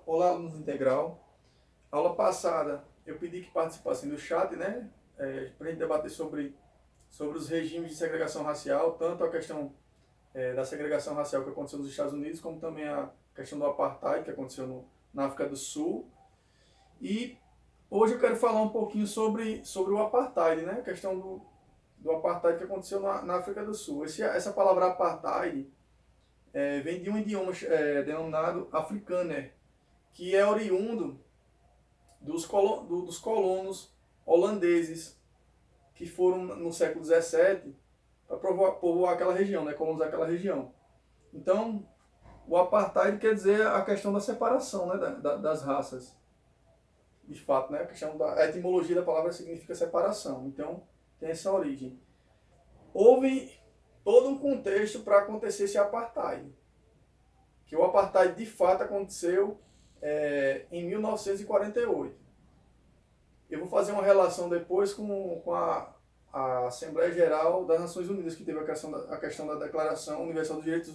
Olá, alunos integral. Aula passada eu pedi que participassem do chat, né? Para a gente debater sobre os regimes de segregação racial, tanto a questão da segregação racial que aconteceu nos Estados Unidos, como também a questão do apartheid que aconteceu na África do Sul. E hoje eu quero falar um pouquinho sobre o apartheid, né? A questão do apartheid que aconteceu na África do Sul. Essa palavra apartheid vem de um idioma denominado afrikaner, que é oriundo dos colonos holandeses que foram no século XVII para povoar aquela região, né, colonizar aquela região. Então, o apartheid quer dizer a questão da separação, né, das raças. De fato, né, a etimologia da palavra significa separação. Então, tem essa origem. Houve todo um contexto para acontecer esse apartheid. Que o apartheid de fato aconteceu em 1948. Eu vou fazer uma relação depois com a Assembleia Geral das Nações Unidas, que teve a questão da Declaração Universal dos Direitos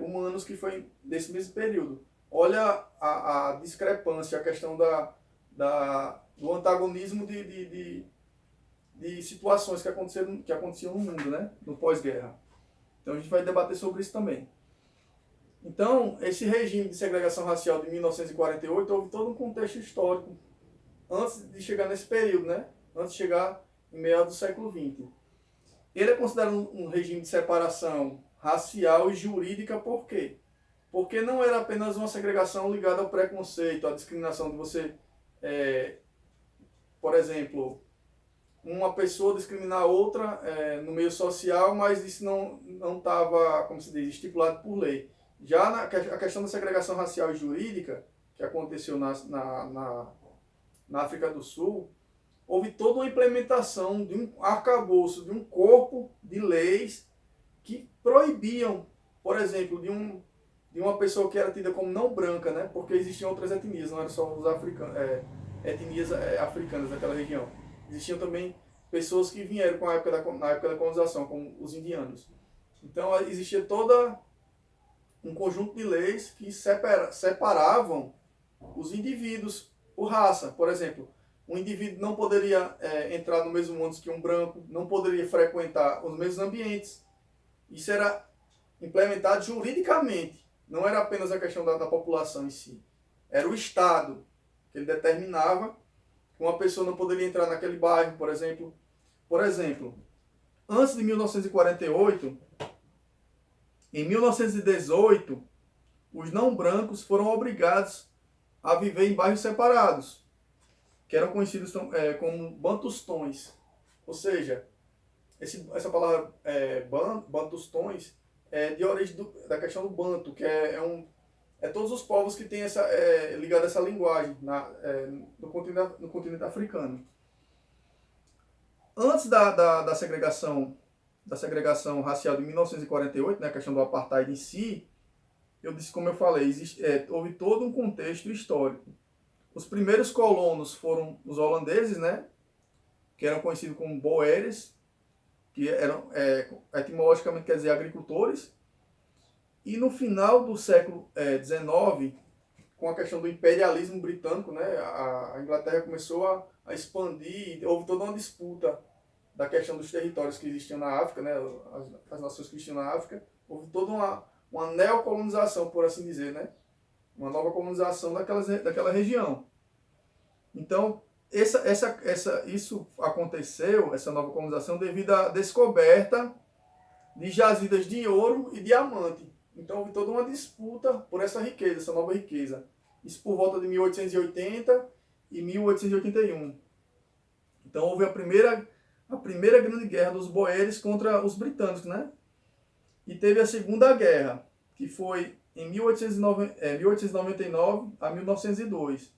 Humanos, que foi desse mesmo período. Olha a discrepância, a questão do antagonismo de situações que aconteciam no mundo, né, no pós-guerra. Então a gente vai debater sobre isso também. Então, esse regime de segregação racial de 1948 houve todo um contexto histórico antes de chegar nesse período, né? Antes de chegar em meados do século XX. Ele é considerado um regime de separação racial e jurídica por quê? Porque não era apenas uma segregação ligada ao preconceito, à discriminação de você, por exemplo, uma pessoa discriminar outra no meio social, mas isso não estava, como se diz, estipulado por lei. Já a questão da segregação racial e jurídica, que aconteceu na África do Sul, houve toda uma implementação de um arcabouço, de um corpo de leis que proibiam, por exemplo, de uma pessoa que era tida como não branca, né? Porque existiam outras etnias, não eram só os etnias africanas daquela região. Existiam também pessoas que vieram na época da colonização, como os indianos. Então existia toda um conjunto de leis que separavam os indivíduos por raça. Por exemplo, um indivíduo não poderia entrar no mesmo ônibus que um branco, não poderia frequentar os mesmos ambientes. Isso era implementado juridicamente. Não era apenas a questão da população em si. Era o Estado que ele determinava que uma pessoa não poderia entrar naquele bairro, por exemplo. Por exemplo, antes de 1948, em 1918, os não brancos foram obrigados a viver em bairros separados, que eram conhecidos como bantustões. Ou seja, essa palavra bantustões é de origem da questão do banto, que é todos os povos que têm ligado a essa linguagem no continente africano. Antes da segregação racial de 1948, né, a questão do apartheid em si, como eu falei, houve todo um contexto histórico. Os primeiros colonos foram os holandeses, né, que eram conhecidos como boeres, que eram etimologicamente quer dizer agricultores. E no final do século XIX, com a questão do imperialismo britânico, né, a Inglaterra começou a expandir, houve toda uma disputa da questão dos territórios que existiam na África, né, as nações que existiam na África. Houve toda uma neocolonização, por assim dizer, né, uma nova colonização daquela região. Então, isso aconteceu, essa nova colonização, devido à descoberta de jazidas de ouro e diamante. Então, houve toda uma disputa por essa riqueza, essa nova riqueza. Isso por volta de 1880 e 1881. Então, houve a primeira grande guerra dos boeres contra os britânicos, né? E teve a Segunda Guerra, que foi em 1899 a 1902.